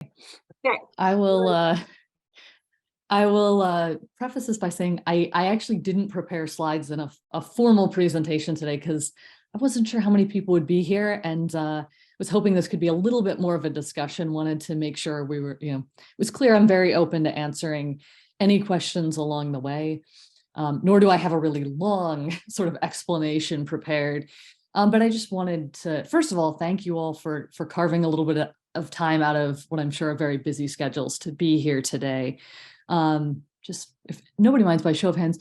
Okay. I will preface this by saying I actually didn't prepare slides in a formal presentation today because I wasn't sure how many people would be here, and was hoping this could be a little bit more of a discussion. Wanted to make sure we were, it was clear I'm very open to answering any questions along the way. Nor do I have a really long sort of explanation prepared. But I just wanted to, first of all, thank you all for carving a little bit of time out of what I'm sure are very busy schedules to be here today. Just if nobody minds, by show of hands,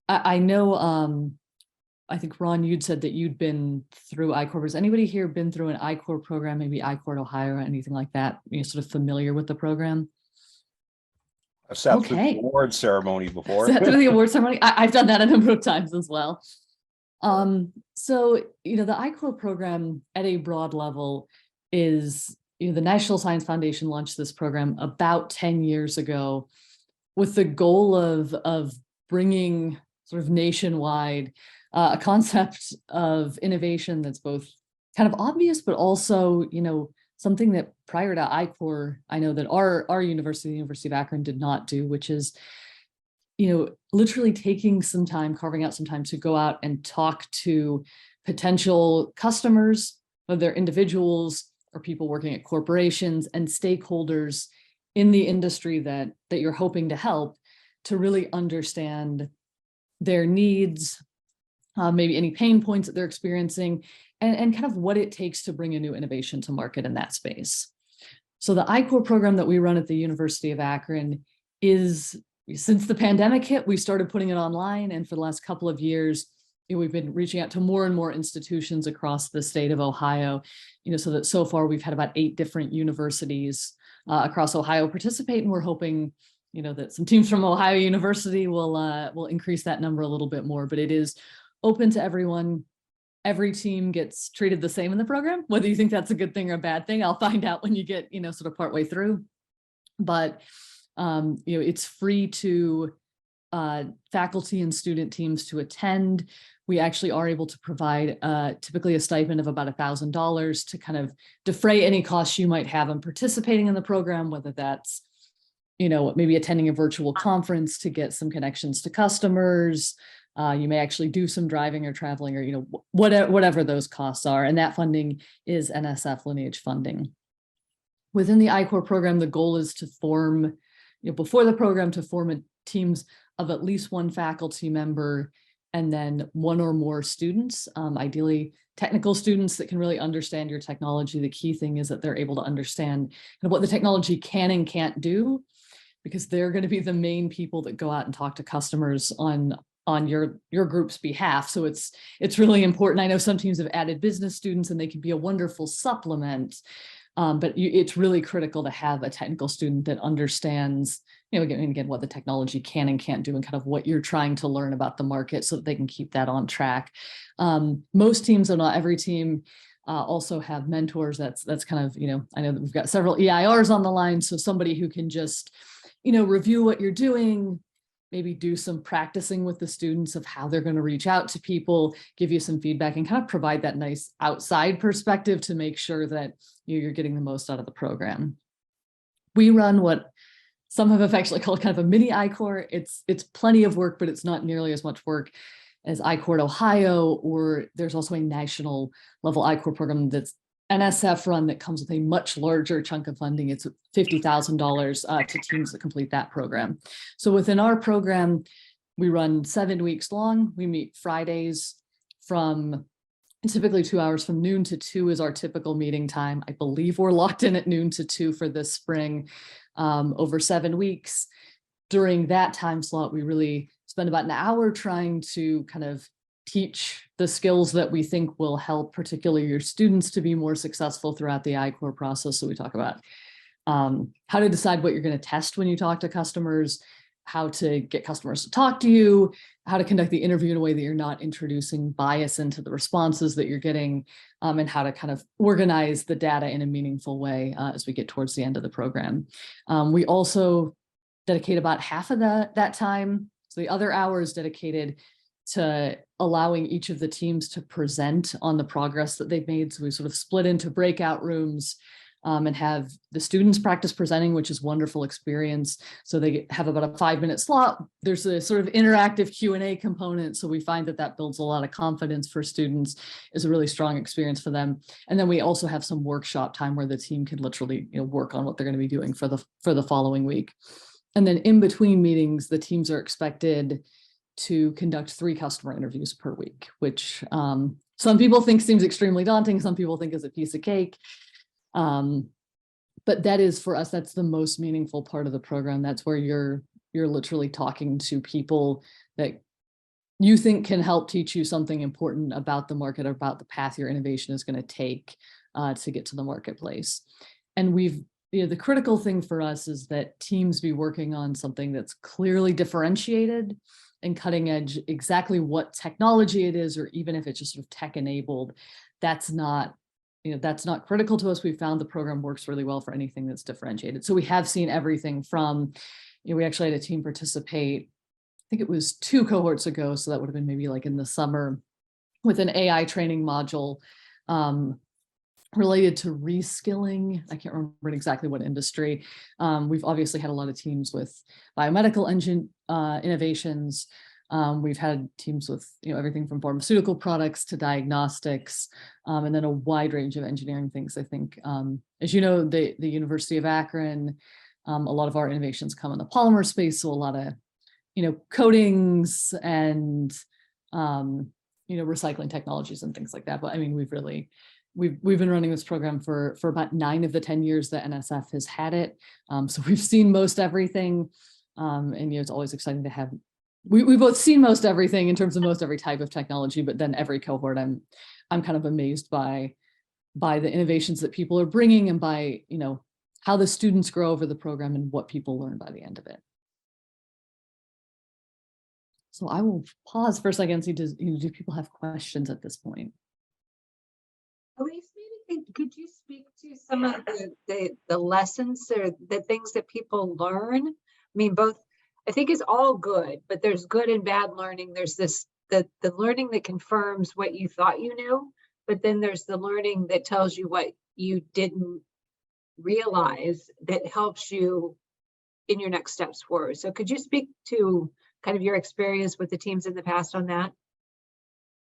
I know, I think Ron, you'd said that you'd been through ICORPS. Has anybody here been through an ICORP program, maybe ICORPS Ohio or anything like that? Sort of familiar with the program? I've sat through the Okay. award ceremony before. Sat through the award ceremony. I've done that a number of times as well. So, the ICORPS program at a broad level is, the National Science Foundation launched this program about 10 years ago with the goal of bringing sort of nationwide a concept of innovation that's both kind of obvious, but also, something that prior to ICORPS, I know that our university, the University of Akron, did not do, which is, literally taking some time, carving out some time to go out and talk to potential customers, whether they're individuals or people working at corporations and stakeholders in the industry that you're hoping to help, to really understand their needs, maybe any pain points that they're experiencing, and kind of what it takes to bring a new innovation to market in that space. So the ICORPS program that we run at the University of Akron is, since the pandemic hit, we started putting it online, and for the last couple of years, we've been reaching out to more and more institutions across the state of Ohio, so that so far we've had about 8 different universities across Ohio participate, and we're hoping, that some teams from Ohio University will increase that number a little bit more. But it is open to everyone. Every team gets treated the same in the program. Whether you think that's a good thing or a bad thing, I'll find out when you get, sort of partway through. But it's free to faculty and student teams to attend. We actually are able to provide typically a stipend of about $1,000 to kind of defray any costs you might have in participating in the program, whether that's, maybe attending a virtual conference to get some connections to customers. You may actually do some driving or traveling, or, whatever those costs are. And that funding is NSF Lineage funding. Within the ICORPS program, the goal is to form, before the program, to form teams of at least one faculty member and then one or more students, ideally technical students that can really understand your technology. The key thing is that they're able to understand what the technology can and can't do, because they're going to be the main people that go out and talk to customers on your group's behalf. So it's really important. I know some teams have added business students, and they can be a wonderful supplement. But it's really critical to have a technical student that understands, again, what the technology can and can't do, and kind of what you're trying to learn about the market, so that they can keep that on track. Most teams, though not every team, also have mentors. That's kind of, I know that we've got several EIRs on the line, so somebody who can just, review what you're doing, maybe do some practicing with the students of how they're going to reach out to people, give you some feedback, and kind of provide that nice outside perspective to make sure that you're getting the most out of the program. We run what some have affectionately called kind of a mini ICORPS. It's plenty of work, but it's not nearly as much work as ICORPS Ohio, or there's also a national level ICORPS program that's NSF run that comes with a much larger chunk of funding. It's $50,000 to teams that complete that program. So within our program, we run 7 weeks long. We meet Fridays from typically 2 hours, from noon to 2 is our typical meeting time. I believe we're locked in at noon to 2 for this spring, over 7 weeks. During that time slot, we really spend about an hour trying to kind of teach the skills that we think will help particularly your students to be more successful throughout the ICORPS process. So we talk about how to decide what you're going to test when you talk to customers, how to get customers to talk to you, how to conduct the interview in a way that you're not introducing bias into the responses that you're getting, and how to kind of organize the data in a meaningful way as we get towards the end of the program. We also dedicate about half of that time. So the other hour is dedicated to allowing each of the teams to present on the progress that they've made. So we sort of split into breakout rooms and have the students practice presenting, which is wonderful experience. So they have about a 5-minute slot. There's a sort of interactive Q&A component. So we find that that builds a lot of confidence for students, is a really strong experience for them. And then we also have some workshop time where the team can literally, work on what they're going to be doing for the following week. And then in between meetings, the teams are expected to conduct 3 customer interviews per week, which some people think seems extremely daunting. Some people think is a piece of cake. But that is, for us, that's the most meaningful part of the program. That's where you're literally talking to people that you think can help teach you something important about the market, or about the path your innovation is going to take to get to the marketplace. And the critical thing for us is that teams be working on something that's clearly differentiated and cutting edge. Exactly what technology it is, or even if it's just sort of tech enabled, that's not critical to us. We found the program works really well for anything that's differentiated. So we have seen everything from, we actually had a team participate, I think it was 2 cohorts ago, so that would have been maybe like in the summer, with an AI training module related to reskilling. I can't remember exactly what industry. We've obviously had a lot of teams with biomedical innovations. We've had teams with everything from pharmaceutical products to diagnostics, and then a wide range of engineering things. I think, as you know, the University of Akron, a lot of our innovations come in the polymer space, so a lot of coatings and recycling technologies and things like that. But I mean, we've been running this program for about 9 of the 10 years that NSF has had it. So we've seen most everything, and it's always exciting to have. We've both seen most everything in terms of most every type of technology, but then every cohort, I'm kind of amazed by the innovations that people are bringing, and by how the students grow over the program and what people learn by the end of it. So I will pause for a second and see, do people have questions at this point? Elise, maybe could you speak to some of the lessons or the things that people learn? I mean, both, I think, is all good, but there's good and bad learning. There's the learning that confirms what you thought you knew, but then there's the learning that tells you what you didn't realize, that helps you in your next steps forward. So could you speak to kind of your experience with the teams in the past on that?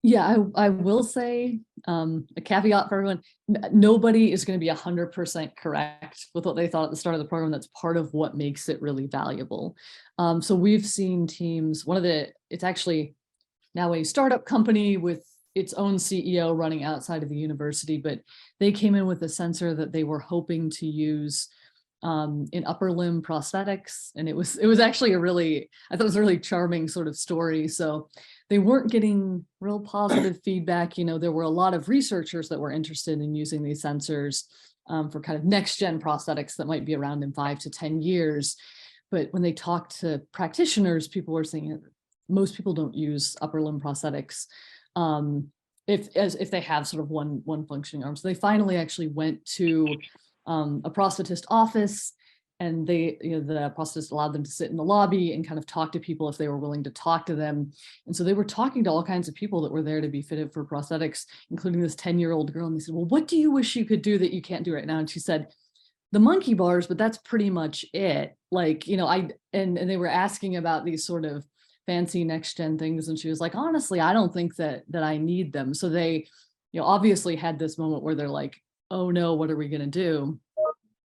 Yeah, I will say a caveat for everyone: nobody is going to be 100% correct with what they thought at the start of the program. That's part of what makes it really valuable. So we've seen teams, it's actually now a startup company with its own CEO running outside of the university, but they came in with a sensor that they were hoping to use in upper limb prosthetics. And it was actually I thought it was a really charming sort of story. So they weren't getting real positive feedback. There were a lot of researchers that were interested in using these sensors for kind of next gen prosthetics that might be around in 5 to 10 years. But when they talked to practitioners, people were saying most people don't use upper limb prosthetics if they have sort of one functioning arm. So they finally actually went to a prosthetist office, and the prosthetist allowed them to sit in the lobby and kind of talk to people if they were willing to talk to them. And so they were talking to all kinds of people that were there to be fitted for prosthetics, including this 10-year-old girl. And they said, well, what do you wish you could do that you can't do right now? And she said, the monkey bars, but that's pretty much it. And they were asking about these sort of fancy next gen things. And she was like, honestly, I don't think that I need them. So they, obviously had this moment where they're like, oh no, what are we going to do?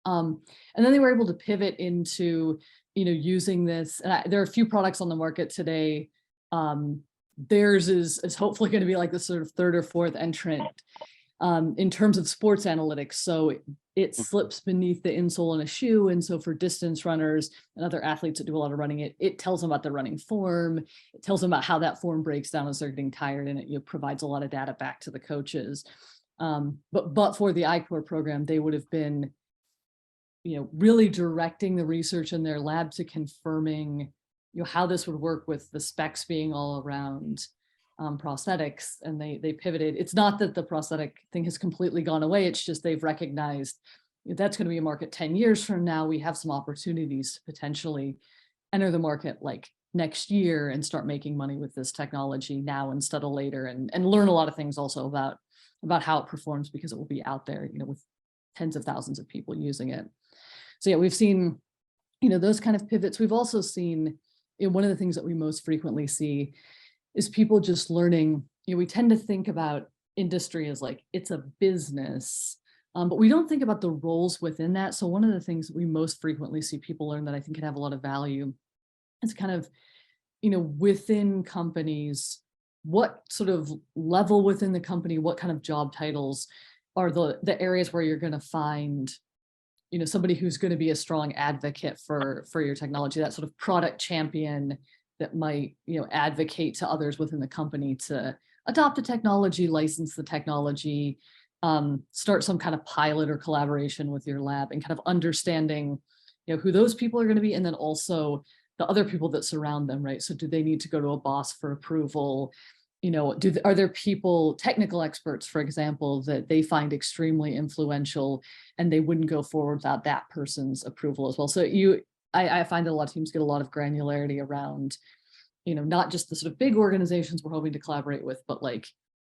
And then they were able to pivot into, using this. And there are a few products on the market today. Theirs is hopefully going to be like the sort of 3rd or 4th entrant in terms of sports analytics. So it slips beneath the insole in a shoe. And so for distance runners and other athletes that do a lot of running, it tells them about their running form. It tells them about how that form breaks down as they're getting tired, and it provides a lot of data back to the coaches. But for the ICORPS program, they would have been, really directing the research in their lab to confirming, how this would work with the specs being all around prosthetics. And they pivoted. It's not that the prosthetic thing has completely gone away. It's just they've recognized that's going to be a market 10 years from now. We have some opportunities to potentially enter the market like next year and start making money with this technology now instead of later, and learn a lot of things also about how it performs, because it will be out there, with tens of thousands of people using it. So yeah, we've seen, you know, those kind of pivots. We've also seen, you know, one of the things that we most frequently see is people just learning, you know, we tend to think about industry as like, it's a business, but we don't think about the roles within that. So one of the things that we most frequently see people learn that I think can have a lot of value is kind of, you know, within companies, what sort of level within the company, what kind of job titles are the areas where you're going to find, you know, somebody who's going to be a strong advocate for your technology, that sort of product champion that might, you know, advocate to others within the company to adopt the technology, license the technology, start some kind of pilot or collaboration with your lab, and kind of understanding, you know, who those people are going to be, and then also the other people that surround them, right? So do they need to go to a boss for approval? You know, are there people, technical experts, for example, that they find extremely influential and they wouldn't go forward without that person's approval as well? So I find that a lot of teams get a lot of granularity around, you know, not just the sort of big organizations we're hoping to collaborate with, but like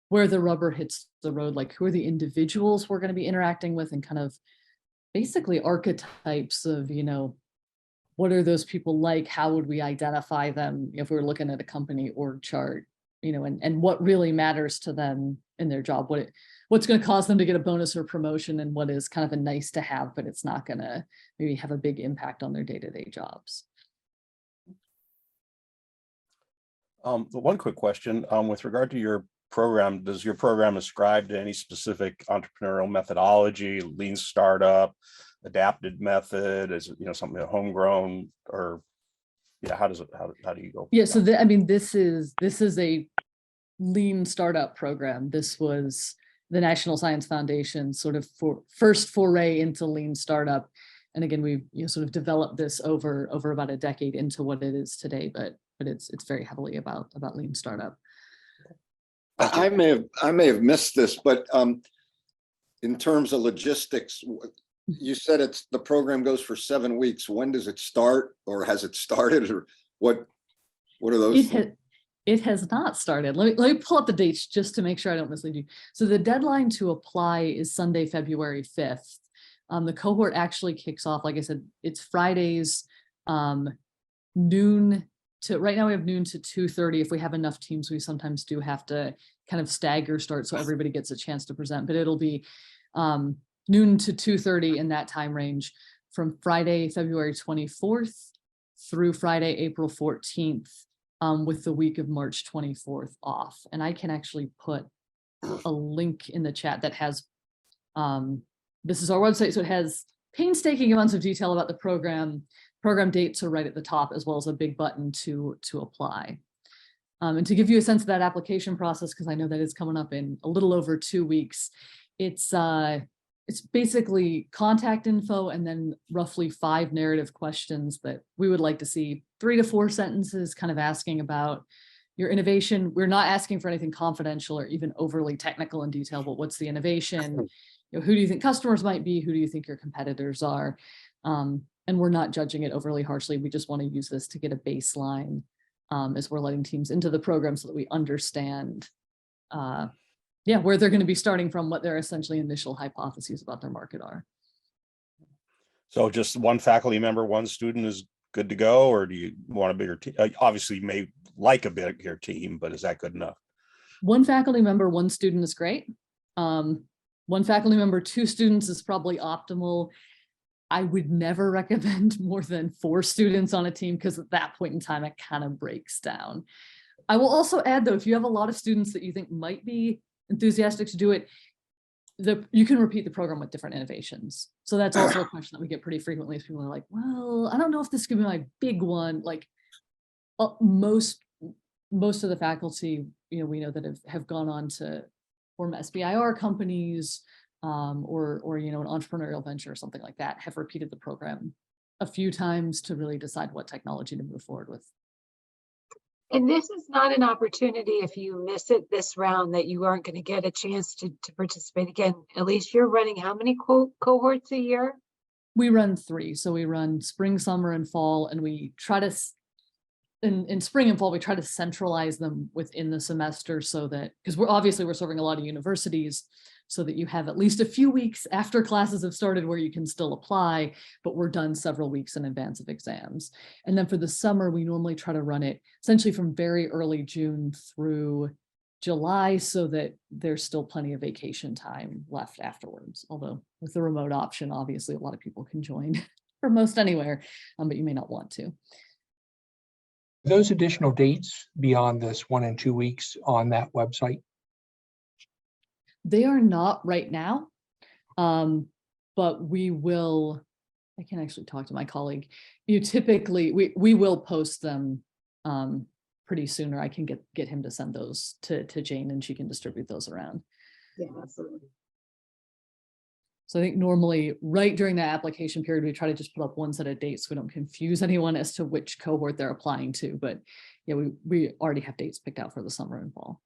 where the rubber hits the road, like who are the individuals we're going to be interacting with, and kind of basically archetypes of, you know, what are those people like? How would we identify them if we were looking at a company org chart? You know, and what really matters to them in their job, what's going to cause them to get a bonus or promotion, and what is kind of a nice to have, but it's not going to maybe have a big impact on their day-to-day jobs. One quick question, with regard to your program, does your program ascribe to any specific entrepreneurial methodology, lean startup, adapted method, is it, you know, something homegrown, or yeah, how do you go? Yeah, so I mean, this is a lean startup program. This was the National Science Foundation sort of first foray into lean startup. And again, we've, you know, sort of developed this over about a decade into what it is today, but it's very heavily about lean startup. I may have missed this, but in terms of logistics, you said the program goes for 7 weeks. When does it start, or has it started, or what are those? It has not started. Let me pull up the dates just to make sure I don't mislead you. So the deadline to apply is Sunday, February 5th. The cohort actually kicks off, like I said, it's Fridays, noon to, right now we have noon to 2:30. If we have enough teams, we sometimes do have to kind of stagger start so everybody gets a chance to present, but it'll be noon to 2:30 in that time range from Friday, February 24th through Friday, April 14th, with the week of March 24th off. And I can actually put a link in the chat that has, this is our website, so it has painstaking amounts of detail about the program. Program dates are right at the top, as well as a big button to apply. And to give you a sense of that application process, because I know that is coming up in a little over 2 weeks, it's basically contact info and then roughly 5 narrative questions that we would like to see, 3 to 4 sentences kind of asking about your innovation. We're not asking for anything confidential or even overly technical in detail, but what's the innovation? You know, who do you think customers might be? Who do you think your competitors are? And we're not judging it overly harshly. We just want to use this to get a baseline as we're letting teams into the program so that we understand where they're going to be starting from, what their essentially initial hypotheses about their market are. So just one faculty member, one student is good to go, or do you want a bigger team? Obviously, you may like a bigger team, but is that good enough? One faculty member, one student is great. One faculty member, 2 students is probably optimal. I would never recommend more than 4 students on a team, because at that point in time, it kind of breaks down. I will also add, though, if you have a lot of students that you think might be enthusiastic to do it, you can repeat the program with different innovations. So that's also a question that we get pretty frequently. Is people are like, well, I don't know if this could be my big one. Like most of the faculty, you know, we know that have gone on to form SBIR companies, or you know, an entrepreneurial venture or something like that, have repeated the program a few times to really decide what technology to move forward with. And this is not an opportunity, if you miss it this round, that you aren't going to get a chance to participate again. At least you're running how many cohorts a year? We run 3. So we run spring, summer, and fall, and we try to, in spring and fall, we try to centralize them within the semester so that, because we're serving a lot of universities. so that you have at least a few weeks after classes have started where you can still apply, but we're done several weeks in advance of exams. And then for the summer, we normally try to run it essentially from very early June through July, so that there's still plenty of vacation time left afterwards. Although with the remote option, obviously a lot of people can join for most anywhere, but you may not want to. Those additional dates beyond this 1 and 2 weeks on that website? They are not right now, but we will. I can actually talk to my colleague. You typically, we will post them pretty soon, or I can get him to send those to Jane and she can distribute those around. Yeah, absolutely. So I think normally right during that application period, we try to just put up one set of dates so we don't confuse anyone as to which cohort they're applying to. But yeah, we already have dates picked out for the summer and fall.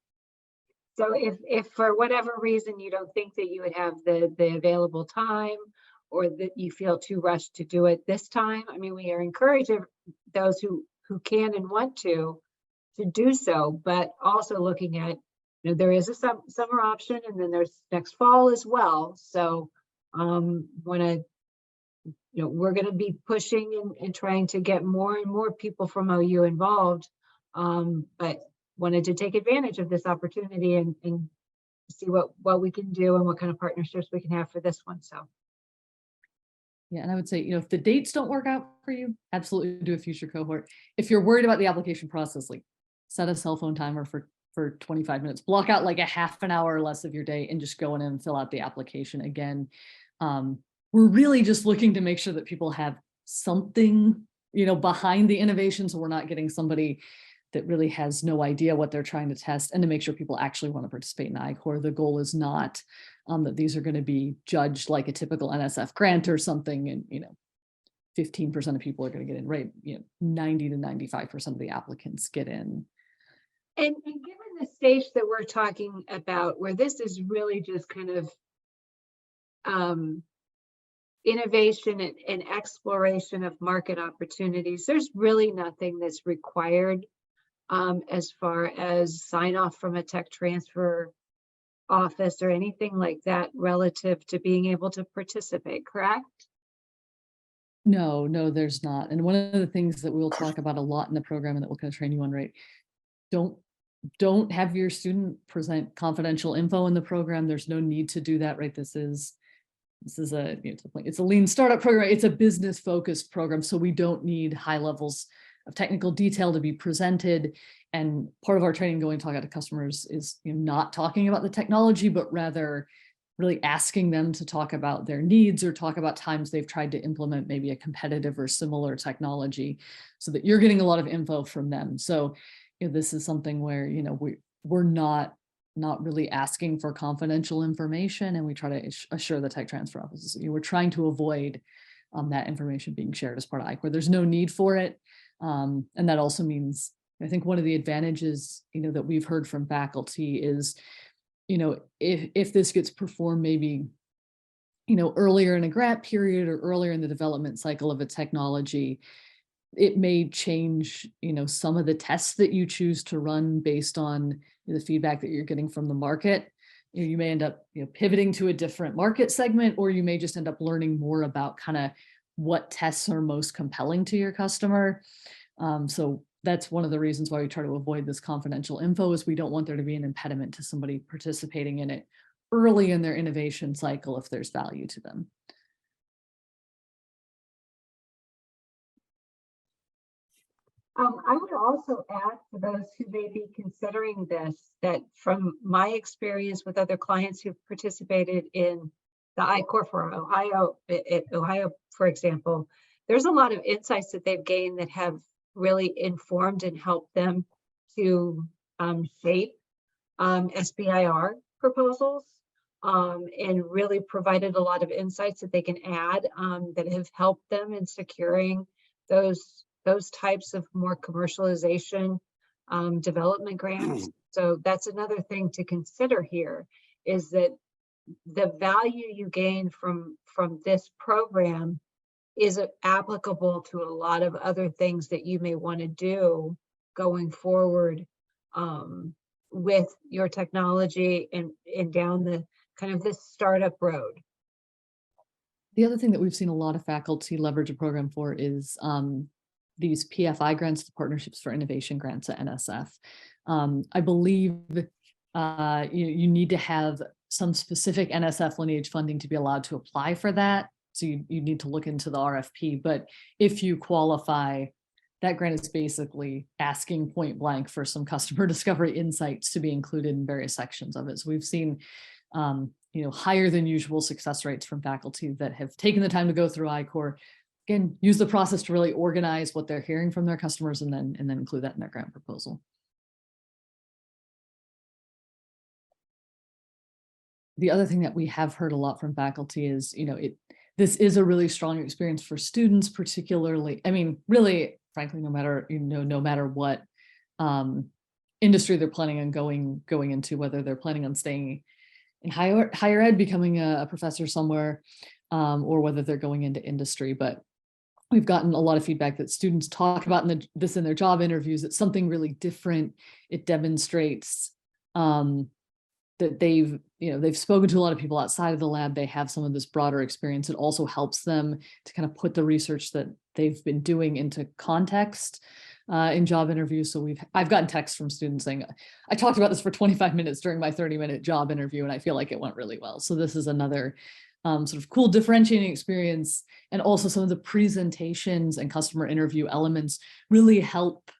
So if for whatever reason you don't think that you would have the available time, or that you feel too rushed to do it this time, I mean, we are encouraging those who can and want to do so, but also looking at, you know, there is a summer option, and then there's next fall as well. So we're going to be pushing and trying to get more and more people from OU involved, but wanted to take advantage of this opportunity and see what we can do and what kind of partnerships we can have for this one. So yeah, and I would say, you know, if the dates don't work out for you, absolutely do a future cohort. If you're worried about the application process, like set a cell phone timer for 25 minutes, block out like a half an hour or less of your day and just go in and fill out the application again. We're really just looking to make sure that people have something, you know, behind the innovation. So we're not getting somebody that really has no idea what they're trying to test, and to make sure people actually want to participate in ICOR. The goal is not that these are going to be judged like a typical NSF grant or something, and, you know, 15% of people are going to get in, right? You know, 90 to 95% of the applicants get in. And given the stage that we're talking about, where this is really just kind of innovation and exploration of market opportunities, there's really nothing that's required as far as sign off from a tech transfer office or anything like that relative to being able to participate, correct? No, there's not. And one of the things that we'll talk about a lot in the program, and that we'll kind of train you on, right? Don't have your student present confidential info in the program. There's no need to do that, right? This is a, you know, it's a lean startup program. It's a business focused program. So we don't need high levels of technical detail to be presented. And part of our training going to talk out to customers is, you know, not talking about the technology, but rather really asking them to talk about their needs or talk about times they've tried to implement maybe a competitive or similar technology, so that you're getting a lot of info from them. So, you know, this is something where, you know, we're not really asking for confidential information, and we try to assure the tech transfer offices, you know, we're trying to avoid that information being shared as part of ICOR. There's no need for it. And that also means, I think one of the advantages, you know, that we've heard from faculty is, you know, if this gets performed maybe, you know, earlier in a grant period or earlier in the development cycle of a technology, it may change, you know, some of the tests that you choose to run based on the feedback that you're getting from the market. You know, you may end up, you know, pivoting to a different market segment, or you may just end up learning more about kind of what tests are most compelling to your customer. So that's one of the reasons why we try to avoid this confidential info, is we don't want there to be an impediment to somebody participating in it early in their innovation cycle if there's value to them. I would also add for those who may be considering this, that from my experience with other clients who've participated in the ICOR for Ohio, for example, there's a lot of insights that they've gained that have really informed and helped them to shape SBIR proposals, and really provided a lot of insights that they can add that have helped them in securing those types of more commercialization development grants. So that's another thing to consider here, is that the value you gain from this program is applicable to a lot of other things that you may want to do going forward with your technology and down the kind of this startup road? The other thing that we've seen a lot of faculty leverage a program for is these PFI grants, the Partnerships for Innovation grants at NSF. I believe you need to have some specific NSF lineage funding to be allowed to apply for that. So you need to look into the RFP, but if you qualify, that grant is basically asking point blank for some customer discovery insights to be included in various sections of it. So we've seen higher than usual success rates from faculty that have taken the time to go through ICOR, again, use the process to really organize what they're hearing from their customers and then include that in their grant proposal. The other thing that we have heard a lot from faculty is, this is a really strong experience for students, particularly, I mean, really, frankly, no matter what industry they're planning on going into, whether they're planning on staying in higher ed, becoming a professor somewhere, or whether they're going into industry. But we've gotten a lot of feedback that students talk about this in their job interviews. It's something really different. It demonstrates that they've spoken to a lot of people outside of the lab. They have some of this broader experience. It also helps them to kind of put the research that they've been doing into context in job interviews. So I've gotten texts from students saying, I talked about this for 25 minutes during my 30-minute job interview, and I feel like it went really well. So this is another sort of cool differentiating experience. And also some of the presentations and customer interview elements really help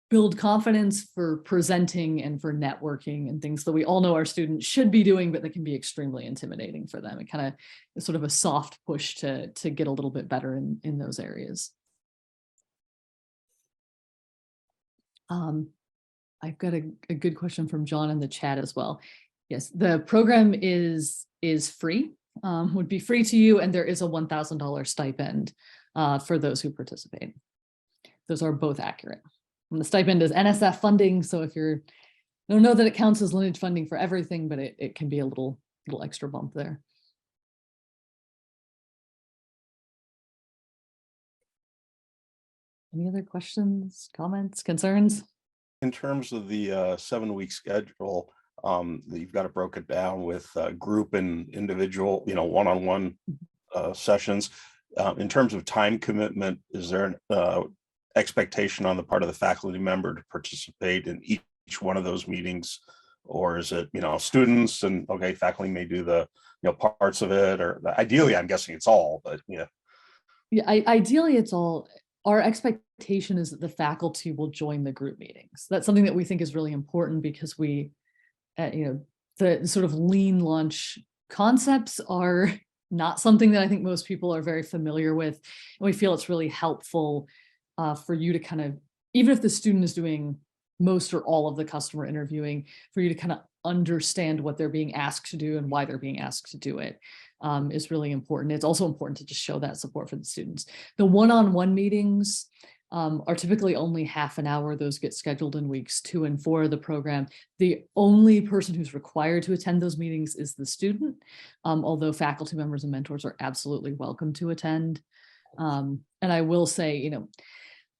build confidence for presenting and for networking and things that we all know our students should be doing, but that can be extremely intimidating for them. It kind of is sort of a soft push to get a little bit better in those areas. I've got a good question from John in the chat as well. Yes, the program is free, would be free to you, and there is a $1,000 stipend for those who participate. Those are both accurate. And the stipend is NSF funding, so if I don't know that it counts as lineage funding for everything, but it can be a little extra bump there. Any other questions, comments, concerns? In terms of the 7-week schedule, you've got it broken down with group and individual, one-on-one sessions. In terms of time commitment, is there an expectation on the part of the faculty member to participate in each one of those meetings? Or is it, students and, okay, faculty may do the, parts of it, or ideally, I'm guessing it's all, but yeah. Yeah, ideally it's all. Our expectation is that the faculty will join the group meetings. That's something that we think is really important because we, the sort of lean launch concepts are not something that I think most people are very familiar with. And we feel it's really helpful for you to kind of, even if the student is doing most or all of the customer interviewing, for you to kind of understand what they're being asked to do and why they're being asked to do it is really important. It's also important to just show that support for the students. The one-on-one meetings are typically only half an hour. Those get scheduled in weeks 2 and 4 of the program. The only person who's required to attend those meetings is the student, although faculty members and mentors are absolutely welcome to attend. And I will say,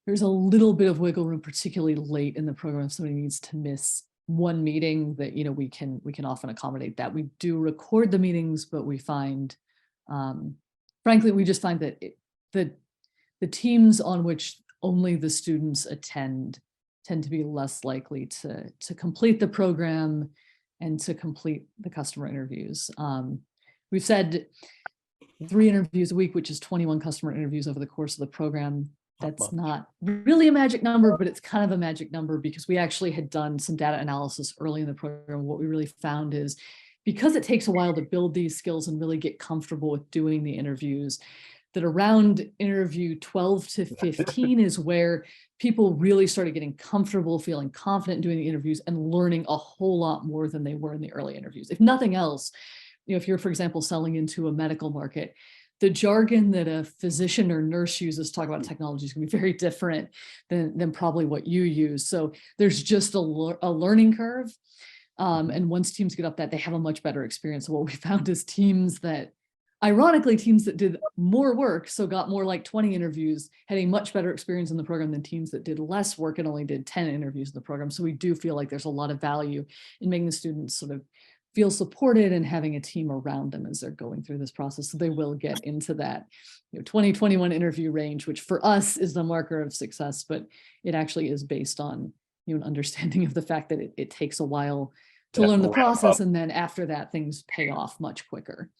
there's a little bit of wiggle room, particularly late in the program, if somebody needs to miss one meeting, that we can often accommodate that. We do record the meetings, but we find, frankly, we just find that the teams on which only the students attend tend to be less likely to complete the program and to complete the customer interviews. We've said 3 interviews a week, which is 21 customer interviews over the course of the program. That's not really a magic number, but it's kind of a magic number because we actually had done some data analysis early in the program. What we really found is, because it takes a while to build these skills and really get comfortable with doing the interviews, that around interview 12 to 15 is where people really started getting comfortable, feeling confident in doing the interviews and learning a whole lot more than they were in the early interviews. If nothing else, if you're, for example, selling into a medical market, the jargon that a physician or nurse uses to talk about technology is going to be very different than probably what you use. So there's just a learning curve. And once teams get up that, they have a much better experience. So what we found is teams that did more work, so got more like 20 interviews, had a much better experience in the program than teams that did less work and only did 10 interviews in the program. So we do feel like there's a lot of value in making the students sort of feel supported and having a team around them as they're going through this process. So they will get into that 2021 interview range, which for us is the marker of success, but it actually is based on an understanding of the fact that it takes a while to learn the process. And then after that, things pay off much quicker.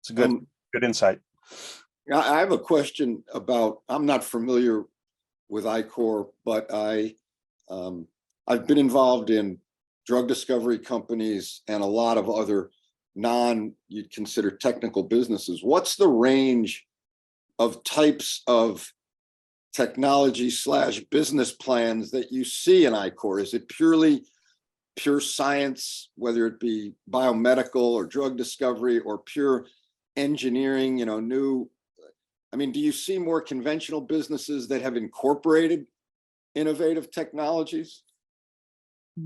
It's a good insight. I have a question about, I'm not familiar with ICORP, but I've been involved in drug discovery companies and a lot of other you'd consider technical businesses. What's the range of types of technology / business plans that you see in ICOR? Is it pure science, whether it be biomedical or drug discovery, or pure engineering, do you see more conventional businesses that have incorporated innovative technologies?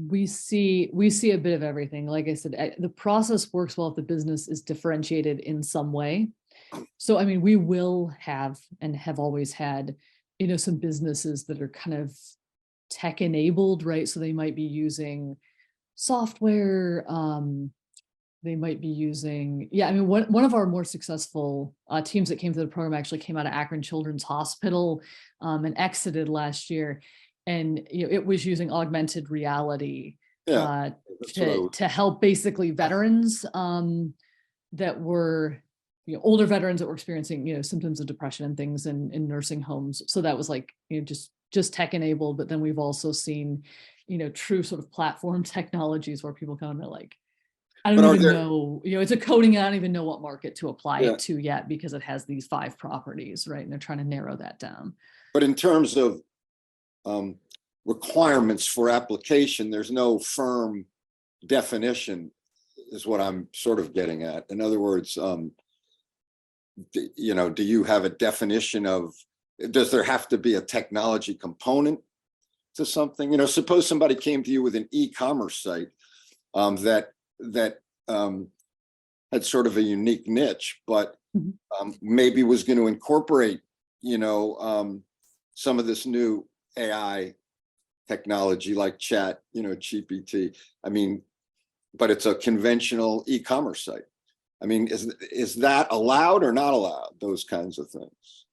We see a bit of everything. Like I said, the process works well if the business is differentiated in some way. So, we will have and have always had, some businesses that are kind of tech enabled, right? So they might be using software. They might be using, one of our more successful teams that came to the program actually came out of Akron Children's Hospital and exited last year. And it was using augmented reality to help basically veterans that were older veterans that were experiencing symptoms of depression and things in nursing homes. So that was like just tech enabled. But then we've also seen true sort of platform technologies where people come and like, I don't even know, it's a coding. I don't even know what market to apply it to yet because it has these 5 properties, right? And they're trying to narrow that down. But in terms of requirements for application, there's no firm definition, is what I'm sort of getting at. In other words, do you have a definition of, does there have to be a technology component to something? Suppose somebody came to you with an e-commerce site that had sort of a unique niche, but maybe was going to incorporate, some of this new AI technology like chat, GPT. But it's a conventional e-commerce site. Is that allowed or not allowed? Those kinds of things.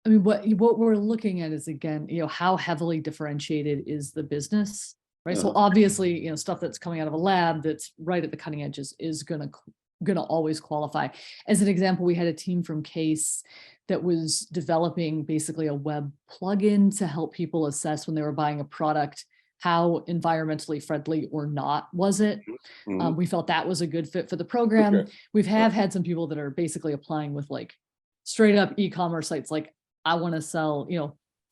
What we're looking at is, again, how heavily differentiated is the business, right? So obviously, stuff that's coming out of a lab that's right at the cutting edge is gonna always qualify. As an example, we had a team from Case that was developing basically a web plugin to help people assess when they were buying a product, how environmentally friendly or not was it. We felt that was a good fit for the program. Okay. We've had some people that are basically applying with like straight up e-commerce sites. Like, I want to sell,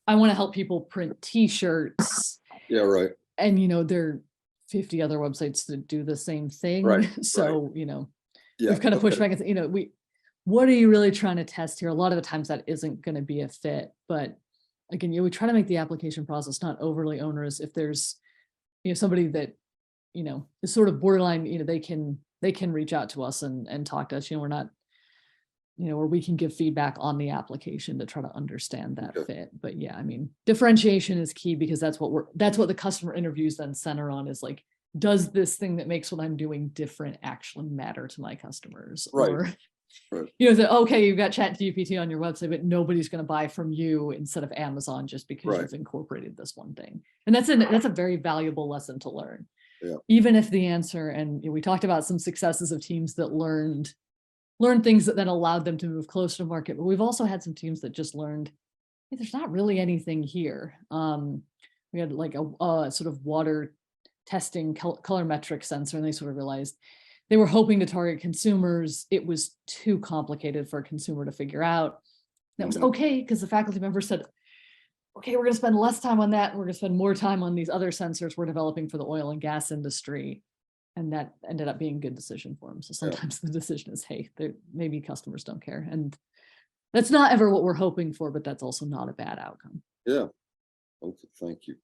I want to help people print t-shirts. Yeah, right. And, there are 50 other websites that do the same thing. Right, So, we've kind of pushed back and said, what are you really trying to test here? A lot of the times that isn't going to be a fit, but again, we try to make the application process not overly onerous. If there's, somebody that, is sort of borderline, they can reach out to us and talk to us. We're not, where we can give feedback on the application to try to understand that fit. But differentiation is key because that's what the customer interviews then center on, is like, does this thing that makes what I'm doing different actually matter to my customers? Right. Or, Right. Okay, you've got ChatGPT on your website, but nobody's going to buy from you instead of Amazon just because you've incorporated this one thing. And that's a very valuable lesson to learn. Yeah. Even if the answer, and we talked about some successes of teams that learned things that then allowed them to move closer to market, but we've also had some teams that just learned, hey, there's not really anything here. We had like a sort of water testing colorimetric sensor, and they sort of realized they were hoping to target consumers. It was too complicated for a consumer to figure out. That was okay, because the faculty member said, okay, we're going to spend less time on that. We're going to spend more time on these other sensors we're developing for the oil and gas industry. And that ended up being a good decision for them. So sometimes the decision is, hey, maybe customers don't care. And that's not ever what we're hoping for, but that's also not a bad outcome. Yeah. Okay, thank you.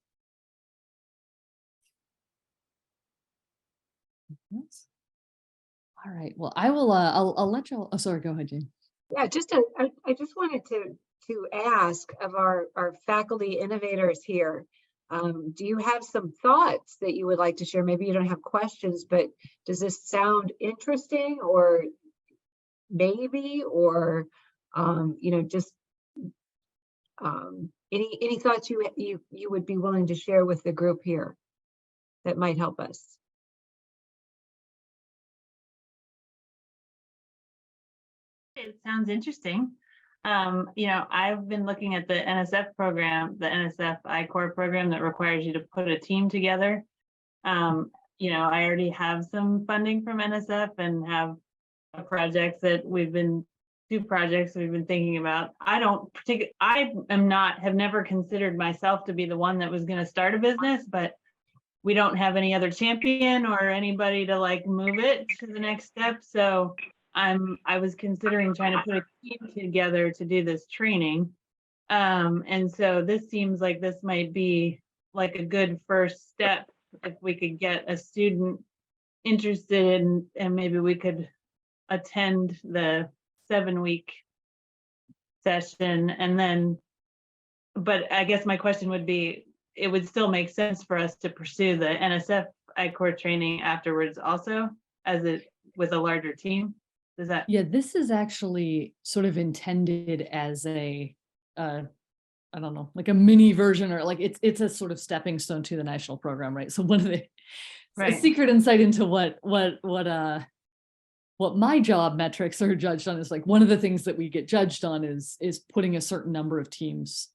Yes. All right. Well, I will. I'll let you. Oh, sorry. Go ahead, Jane. Yeah, I just wanted to ask of our faculty innovators here. Do you have some thoughts that you would like to share? Maybe you don't have questions, but does this sound interesting, or maybe, or just any thoughts you would be willing to share with the group here that might help us? It sounds interesting. I've been looking at the NSF program, the NSF ICORP program that requires you to put a team together. I already have some funding from NSF and have two projects we've been thinking about. Have never considered myself to be the one that was going to start a business, but we don't have any other champion or anybody to like move it to the next step. So I was considering trying to put a team together to do this training. And so this seems like this might be like a good first step if we could get a student interested in, and maybe we could attend the 7-week session. And then, but I guess my question would be, it would still make sense for us to pursue the NSF ICOR training afterwards also, with a larger team. Does that? Yeah, this is actually sort of intended as a, I don't know, like a mini version, or like it's a sort of stepping stone to the national program, right? So one of the a secret insight into what my job metrics are judged on is, like, one of the things that we get judged on is putting a certain number of teams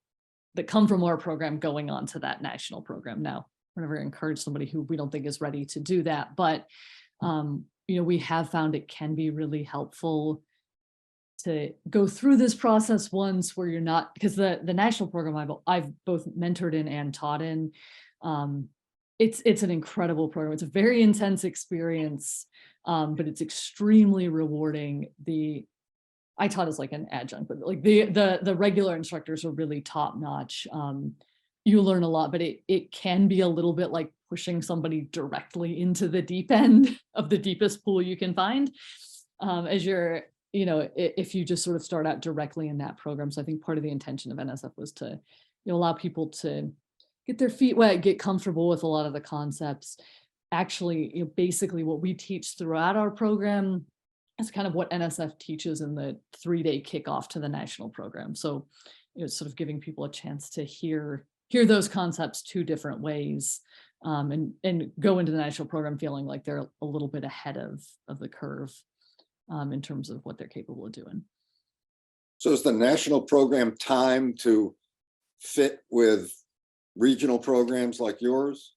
that come from our program going on to that national program. Now, we're never going to encourage somebody who we don't think is ready to do that, but we have found it can be really helpful to go through this process once, where you're not, because the national program I've both mentored in and taught in, it's an incredible program. It's a very intense experience, but it's extremely rewarding. I taught as like an adjunct, but like the regular instructors are really top notch. You learn a lot, but it can be a little bit like pushing somebody directly into the deep end of the deepest pool you can find, as you're, if you just sort of start out directly in that program. So I think part of the intention of NSF was to allow people to get their feet wet, get comfortable with a lot of the concepts. Actually, basically what we teach throughout our program is kind of what NSF teaches in the 3-day kickoff to the national program. So sort of giving people a chance to hear those concepts 2 different ways, and go into the national program feeling like they're a little bit ahead of the curve in terms of what they're capable of doing. So is the national program timed to fit with regional programs like yours?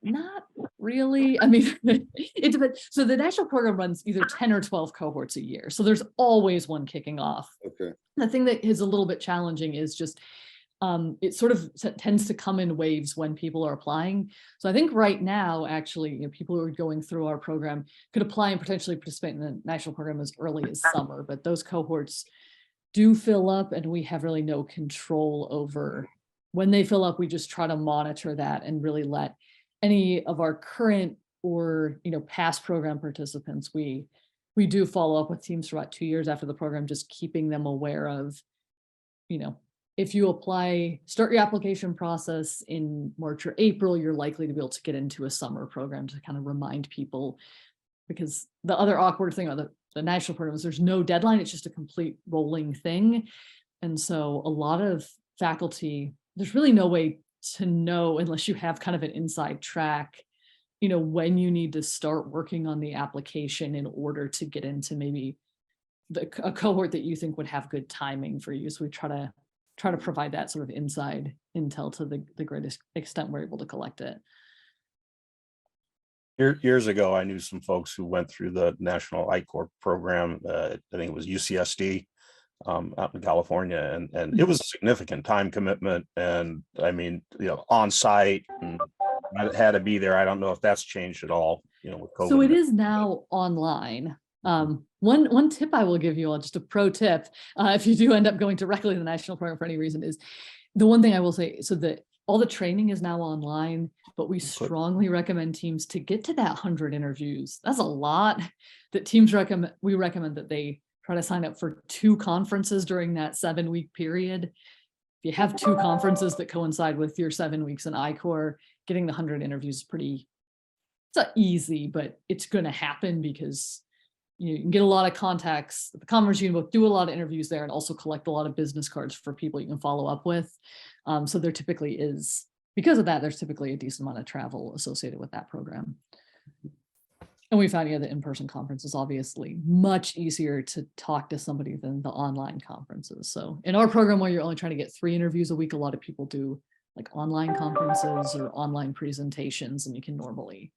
Not really. I mean, it depends. So the national program runs either 10 or 12 cohorts a year. So there's always one kicking off. Okay. The thing that is a little bit challenging is just, it sort of tends to come in waves when people are applying. So I think right now, actually, people who are going through our program could apply and potentially participate in the national program as early as summer, but those cohorts do fill up, and we have really no control over when they fill up. We just try to monitor that and really let any of our current or past program participants, we do follow up with teams for about 2 years after the program, just keeping them aware of, if you start your application process in March or April, you're likely to be able to get into a summer program, to kind of remind people, because the other awkward thing about the national program is there's no deadline. It's just a complete rolling thing. And so a lot of faculty, there's really no way to know, unless you have kind of an inside track, when you need to start working on the application in order to get into maybe a cohort that you think would have good timing for you. So we try to provide that sort of inside intel to the greatest extent we're able to collect it. Years ago, I knew some folks who went through the National ICORP program. I think it was UCSD out in California, and it was a significant time commitment. And I mean, on site, and I had to be there. I don't know if that's changed at all, with COVID. So it is now online. One tip I will give you all, just a pro tip, if you do end up going directly to the national program for any reason, is the one thing I will say, so that all the training is now online, but we strongly recommend teams to get to that 100 interviews. That's a lot that teams recommend. We recommend that they try to sign up for 2 conferences during that 7-week period. you have 2 conferences that coincide with your 7 weeks in ICOR, getting the 100 interviews is pretty, it's not easy, but it's going to happen because you can get a lot of contacts at the conference. You can both do a lot of interviews there and also collect a lot of business cards for people you can follow up with. So there typically is, because of that, there's typically a decent amount of travel associated with that program. And we found, the in-person conference is obviously much easier to talk to somebody than the online conferences. So in our program where you're only trying to get 3 interviews a week, a lot of people do like online conferences or online presentations, and you can normally,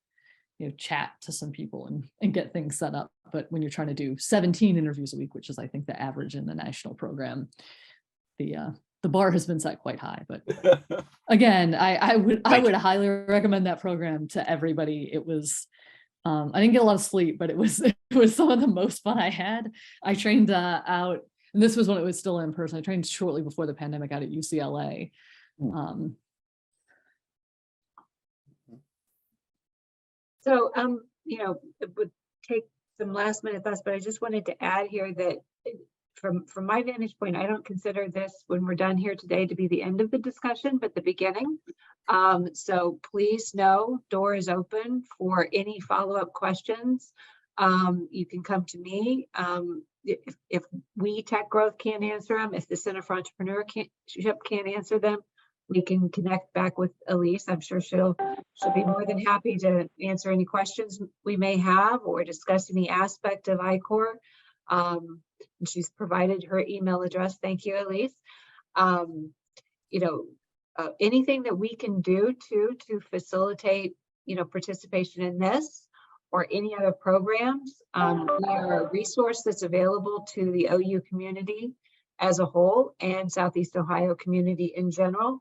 chat to some people and get things set up. But when you're trying to do 17 interviews a week, which is I think the average in the national program, the bar has been set quite high. But again, I would highly recommend that program to everybody. It was, I didn't get a lot of sleep, but it was some of the most fun I had. I trained out, and this was when it was still in person. I trained shortly before the pandemic out at UCLA. So, it would take some last minute thoughts, but I just wanted to add here that from my vantage point, I don't consider this, when we're done here today, to be the end of the discussion, but the beginning. So please know, door is open for any follow-up questions. You can come to me. If we TechGROWTH can't answer them, if the Center for Entrepreneurship can't answer them, we can connect back with Elise. I'm sure she'll be more than happy to answer any questions we may have or discuss any aspect of ICOR. And she's provided her email address. Thank you, Elise. Anything that we can do to facilitate, participation in this or any other programs. We are a resource that's available to the OU community as a whole and Southeast Ohio community in general.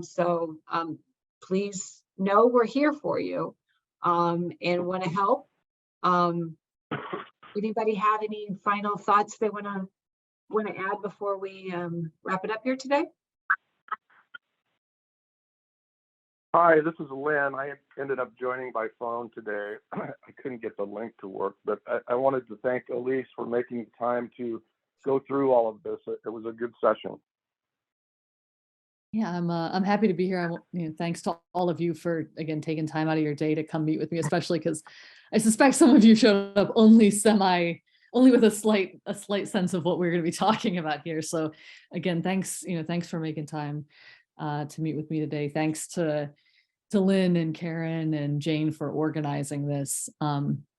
So please know we're here for you and want to help. Anybody have any final thoughts they want to add before we wrap it up here today? Hi, this is Lynn. I ended up joining by phone today. I couldn't get the link to work, but I wanted to thank Elise for making time to go through all of this. It was a good session. Yeah, I'm happy to be here. Thanks to all of you for, again, taking time out of your day to come meet with me, especially because I suspect some of you showed up only with a slight sense of what we're going to be talking about here. So again, thanks for making time to meet with me today. Thanks to Lynn and Karen and Jane for organizing this.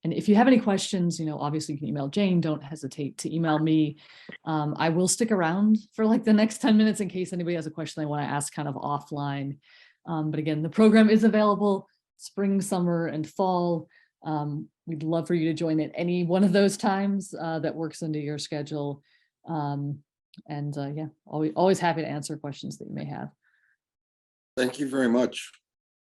And if you have any questions, obviously you can email Jane. Don't hesitate to email me. I will stick around for like the next 10 minutes in case anybody has a question they want to ask kind of offline. But again, the program is available spring, summer, and fall. We'd love for you to join at any one of those times that works into your schedule. Yeah, always happy to answer questions that you may have. Thank you very much.